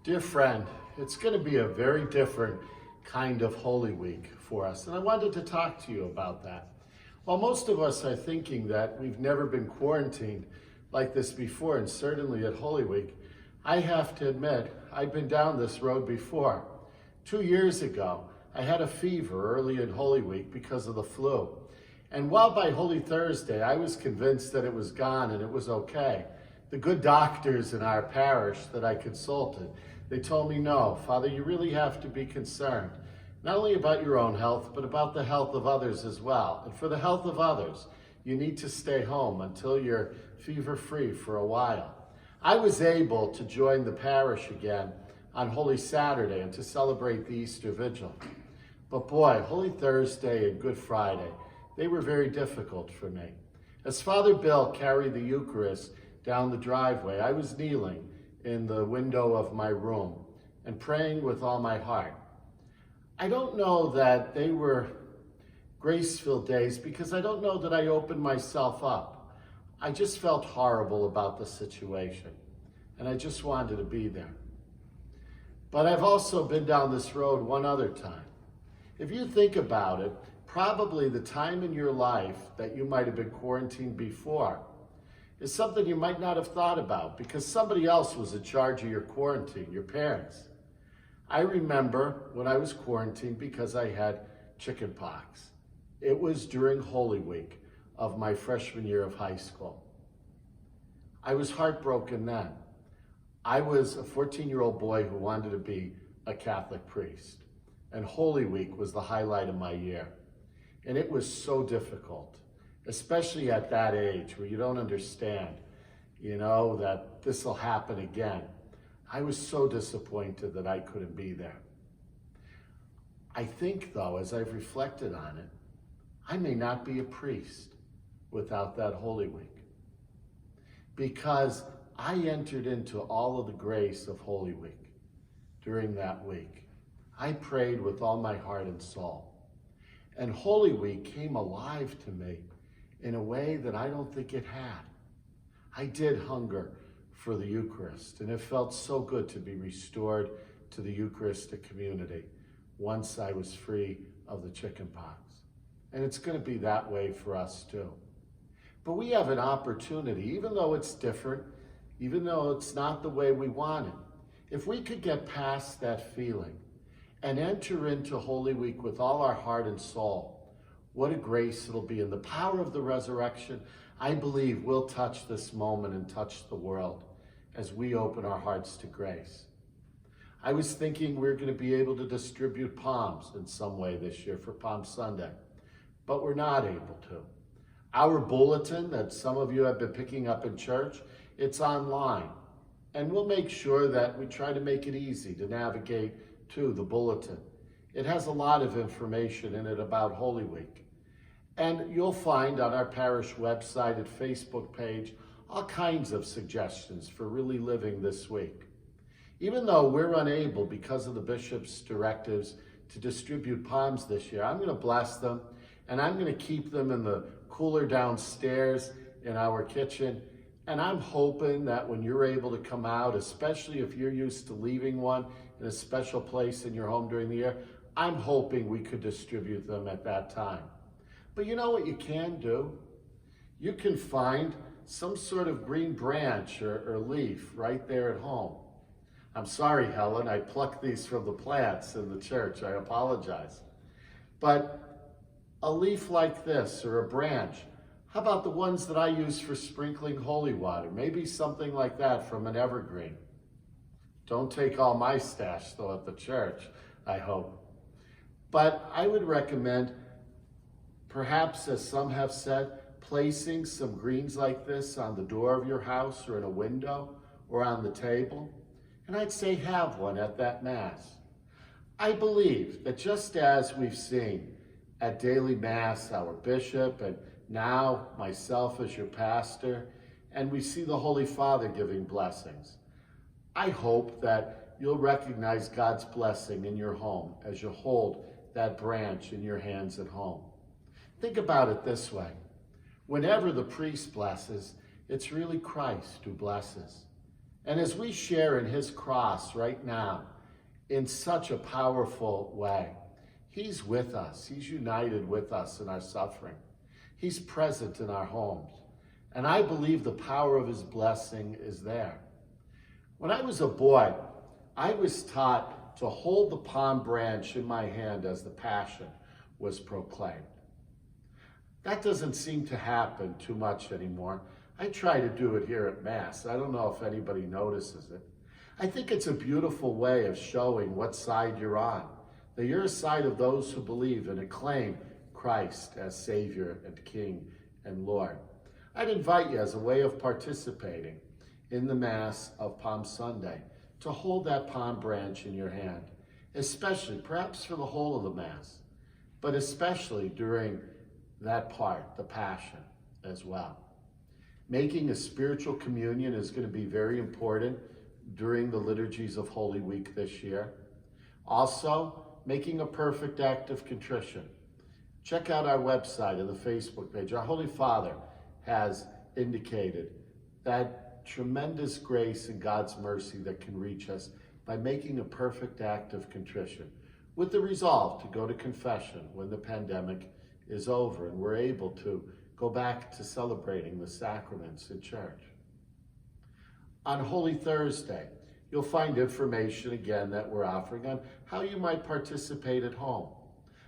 Dear friend, it's going to be a very different kind of Holy Week for us, and I wanted to talk to you about that. While most of us are thinking that we've never been quarantined like this before, and certainly at Holy Week, I have to admit, I've been down this road before. 2 years ago, I had a fever early in Holy Week because of the flu. And while by Holy Thursday, I was convinced that it was gone and it was okay, the good doctors in our parish that I consulted, they told me, no, Father, you really have to be concerned, not only about your own health, but about the health of others as well. And for the health of others, you need to stay home until you're fever-free for a while. I was able to join the parish again on Holy Saturday and to celebrate the Easter Vigil. But boy, Holy Thursday and Good Friday, they were very difficult for me. As Father Bill carried the Eucharist down the driveway, I was kneeling in the window of my room and praying with all my heart. I don't know that they were grace-filled days because I don't know that I opened myself up. I just felt horrible about the situation, and I just wanted to be there. But I've also been down this road one other time. If you think about it, probably the time in your life that you might have been quarantined before is something you might not have thought about because somebody else was in charge of your quarantine, your parents. I remember when I was quarantined because I had chicken pox. It was during Holy Week of my freshman year of high school. I was heartbroken then. I was a 14-year-old boy who wanted to be a Catholic priest, and Holy Week was the highlight of my year. And it was so difficult, especially at that age where you don't understand, that this will happen again. I was so disappointed that I couldn't be there. I think, though, as I've reflected on it, I may not be a priest without that Holy Week, because I entered into all of the grace of Holy Week during that week. I prayed with all my heart and soul. And Holy Week came alive to me in a way that I don't think it had. I did hunger for the Eucharist, and it felt so good to be restored to the Eucharistic community once I was free of the chickenpox. And it's going to be that way for us too. But we have an opportunity, even though it's different, even though it's not the way we want it, if we could get past that feeling and enter into Holy Week with all our heart and soul, what a grace it'll be. And the power of the resurrection, I believe, will touch this moment and touch the world as we open our hearts to grace. I was thinking we're going to be able to distribute palms in some way this year for Palm Sunday, but we're not able to. Our bulletin that some of you have been picking up in church, it's online. And we'll make sure that we try to make it easy to navigate to the bulletin. It has a lot of information in it about Holy Week. And you'll find on our parish website and Facebook page all kinds of suggestions for really living this week. Even though we're unable, because of the bishop's directives, to distribute palms this year, I'm going to bless them, and I'm going to keep them in the cooler downstairs in our kitchen. And I'm hoping that when you're able to come out, especially if you're used to leaving one in a special place in your home during the year, I'm hoping we could distribute them at that time. But you know what you can do? You can find some sort of green branch or leaf right there at home. I'm sorry, Helen, I plucked these from the plants in the church. I apologize. But a leaf like this or a branch, how about the ones that I use for sprinkling holy water? Maybe something like that from an evergreen. Don't take all my stash, though, at the church, I hope. But I would recommend, perhaps, as some have said, placing some greens like this on the door of your house or in a window or on the table. And I'd say have one at that Mass. I believe that just as we've seen at daily Mass, our bishop, and now myself as your pastor, and we see the Holy Father giving blessings, I hope that you'll recognize God's blessing in your home as you hold that branch in your hands at home. Think about it this way. Whenever the priest blesses, it's really Christ who blesses. And as we share in his cross right now, in such a powerful way, he's with us. He's united with us in our suffering. He's present in our homes. And I believe the power of his blessing is there. When I was a boy, I was taught to hold the palm branch in my hand as the Passion was proclaimed. That doesn't seem to happen too much anymore. I try to do it here at Mass. I don't know if anybody notices it. I think it's a beautiful way of showing what side you're on, that you're a side of those who believe and acclaim Christ as Savior and King and Lord. I'd invite you, as a way of participating in the Mass of Palm Sunday, to hold that palm branch in your hand, especially, perhaps for the whole of the Mass, but especially during that part, the Passion, as well. Making a spiritual communion is going to be very important during the liturgies of Holy Week this year. Also, making a perfect act of contrition. Check out our website and the Facebook page. Our Holy Father has indicated that tremendous grace and God's mercy that can reach us by making a perfect act of contrition, with the resolve to go to confession when the pandemic is over and we're able to go back to celebrating the sacraments in church. On Holy Thursday, you'll find information again that we're offering on how you might participate at home.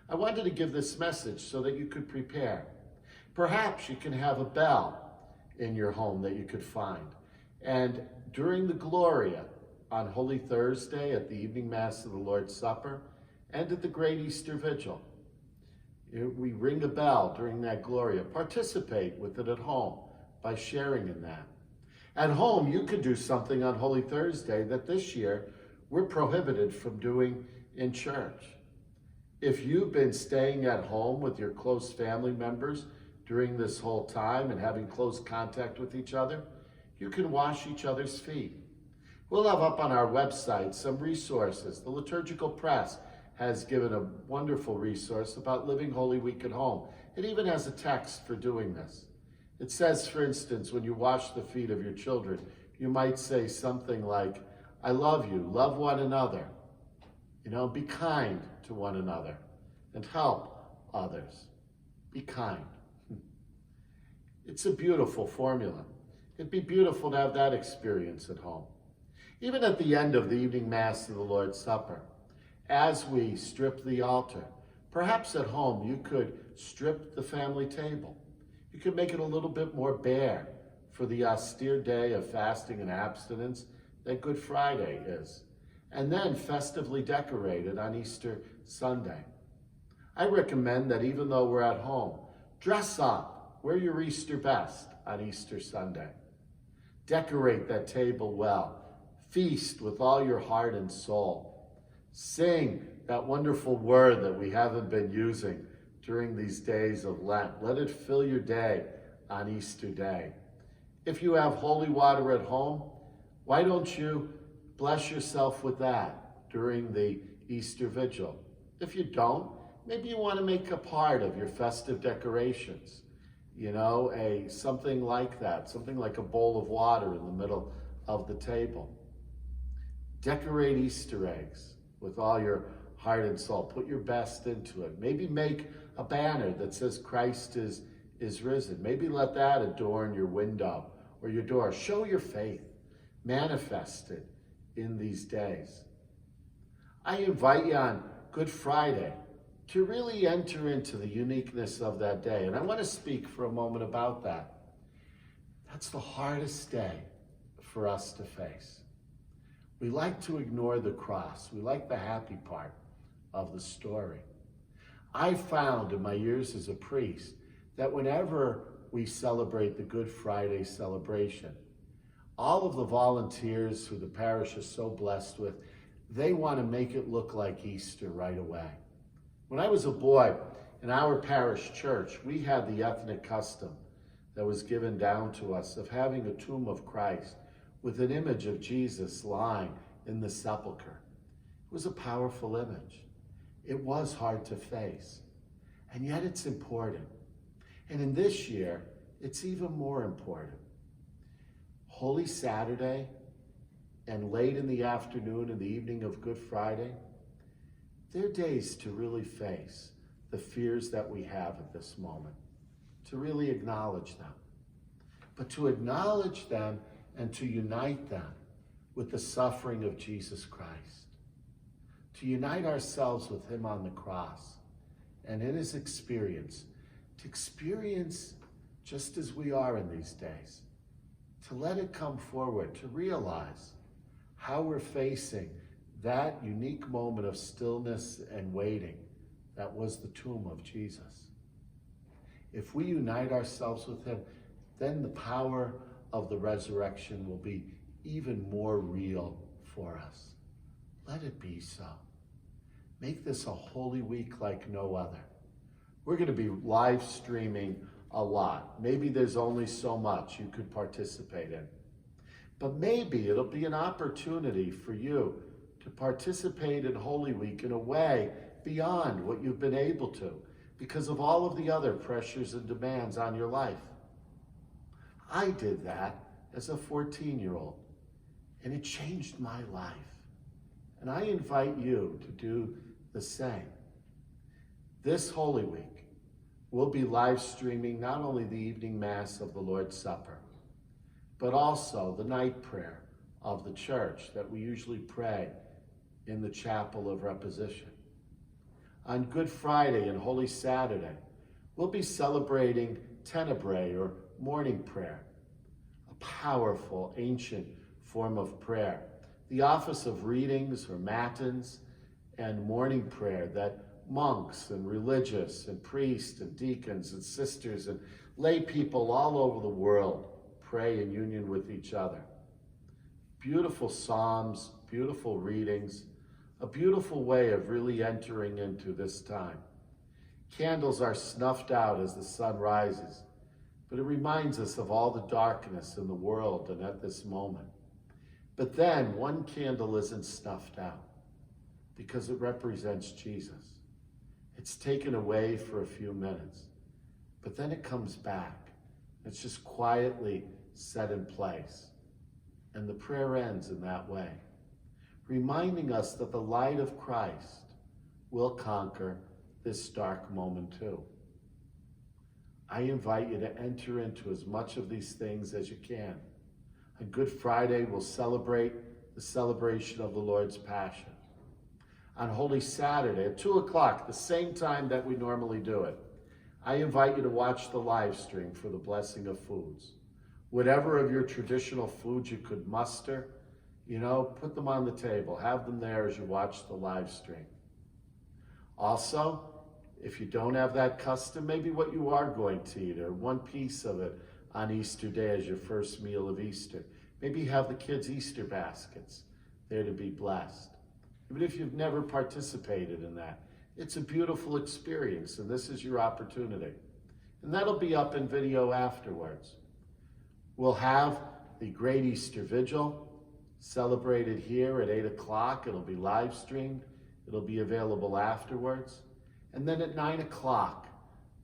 I wanted to give this message so that you could prepare. Perhaps you can have a bell in your home that you could find. And during the Gloria on Holy Thursday, at the evening Mass of the Lord's Supper, and at the Great Easter Vigil, we ring a bell during that Gloria. Participate with it at home by sharing in that. At home, you could do something on Holy Thursday that this year we're prohibited from doing in church. If you've been staying at home with your close family members during this whole time and having close contact with each other, you can wash each other's feet. We'll have up on our website some resources. The Liturgical Press has given a wonderful resource about living Holy Week at home. It even has a text for doing this. It says, for instance, when you wash the feet of your children, you might say something like, I love you, love one another. Be kind to one another and help others. Be kind. It's a beautiful formula. It'd be beautiful to have that experience at home. Even at the end of the evening Mass of the Lord's Supper, as we strip the altar, perhaps at home you could strip the family table. You could make it a little bit more bare for the austere day of fasting and abstinence that Good Friday is, and then festively decorate it on Easter Sunday. I recommend that even though we're at home, dress up, wear your Easter best on Easter Sunday. Decorate that table well. Feast with all your heart and soul. Sing that wonderful word that we haven't been using during these days of Lent. Let it fill your day on Easter Day. If you have holy water at home, why don't you bless yourself with that during the Easter Vigil? If you don't, maybe you want to make a part of your festive decorations. Something like that, something like a bowl of water in the middle of the table. Decorate Easter eggs with all your heart and soul. Put your best into it. Maybe make a banner that says Christ is risen. Maybe let that adorn your window or your door. Show your faith manifested in these days. I invite you on Good Friday to really enter into the uniqueness of that day. And I want to speak for a moment about that. That's the hardest day for us to face. We like to ignore the cross. We like the happy part of the story. I found in my years as a priest that whenever we celebrate the Good Friday celebration, all of the volunteers who the parish is so blessed with, they want to make it look like Easter right away. When I was a boy in our parish church, we had the ethnic custom that was given down to us of having a tomb of Christ with an image of Jesus lying in the sepulcher. It was a powerful image. It was hard to face, and yet it's important. And in this year, it's even more important. Holy Saturday and late in the afternoon and the evening of Good Friday, they're days to really face the fears that we have at this moment, to really acknowledge them, but to acknowledge them and to unite them with the suffering of Jesus Christ, to unite ourselves with him on the cross and in his experience, to experience just as we are in these days, to let it come forward, to realize how we're facing that unique moment of stillness and waiting that was the tomb of Jesus. If we unite ourselves with him, then the power of the resurrection will be even more real for us. Let it be so. Make this a holy week like no other. We're going to be live streaming a lot. Maybe there's only so much you could participate in. But maybe it'll be an opportunity for you to participate in Holy Week in a way beyond what you've been able to because of all of the other pressures and demands on your life. I did that as a 14-year-old, and it changed my life. And I invite you to do the same. This Holy Week, we'll be live streaming not only the evening Mass of the Lord's Supper, but also the night prayer of the church that we usually pray in the Chapel of Reposition. On Good Friday and Holy Saturday, we'll be celebrating Tenebrae, or morning prayer, a powerful ancient form of prayer. The office of readings or matins and morning prayer that monks and religious and priests and deacons and sisters and lay people all over the world pray in union with each other. Beautiful psalms, beautiful readings, a beautiful way of really entering into this time. Candles are snuffed out as the sun rises, but it reminds us of all the darkness in the world and at this moment. But then one candle isn't snuffed out because it represents Jesus. It's taken away for a few minutes, but then it comes back. It's just quietly set in place. And the prayer ends in that way, reminding us that the light of Christ will conquer this dark moment too. I invite you to enter into as much of these things as you can. On Good Friday, we'll celebrate the celebration of the Lord's Passion. On Holy Saturday at 2 o'clock, the same time that we normally do it, I invite you to watch the live stream for the blessing of foods. Whatever of your traditional foods you could muster, put them on the table. Have them there as you watch the live stream. Also, if you don't have that custom, maybe what you are going to eat, or one piece of it on Easter Day as your first meal of Easter. Maybe you have the kids' Easter baskets there to be blessed. Even if you've never participated in that, it's a beautiful experience, and this is your opportunity. And that'll be up in video afterwards. We'll have the Great Easter Vigil celebrated here at 8 o'clock. It'll be live streamed. It'll be available afterwards. And then at 9 o'clock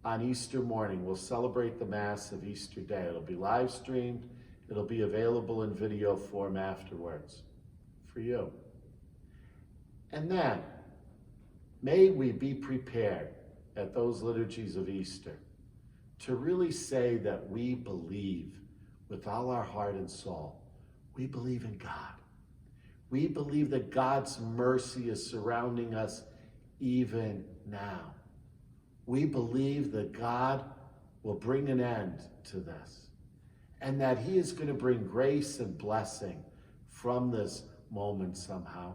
on Easter morning, we'll celebrate the Mass of Easter Day. It'll be live streamed. It'll be available in video form afterwards for you. And then, may we be prepared at those liturgies of Easter to really say that we believe with all our heart and soul. We believe in God. We believe that God's mercy is surrounding us even now. We believe that God will bring an end to this, and that he is going to bring grace and blessing from this moment somehow.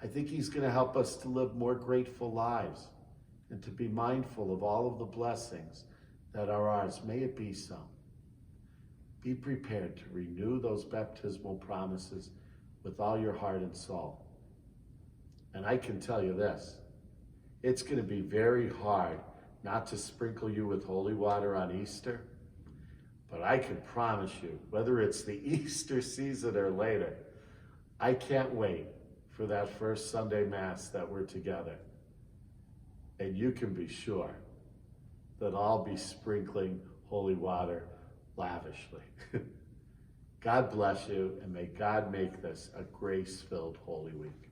I think he's going to help us to live more grateful lives and to be mindful of all of the blessings that are ours. May it be so. Be prepared to renew those baptismal promises with all your heart and soul. And I can tell you this, it's going to be very hard not to sprinkle you with holy water on Easter, but I can promise you, whether it's the Easter season or later, I can't wait for that first Sunday Mass that we're together. And you can be sure that I'll be sprinkling holy water lavishly. God bless you, and may God make this a grace-filled Holy Week.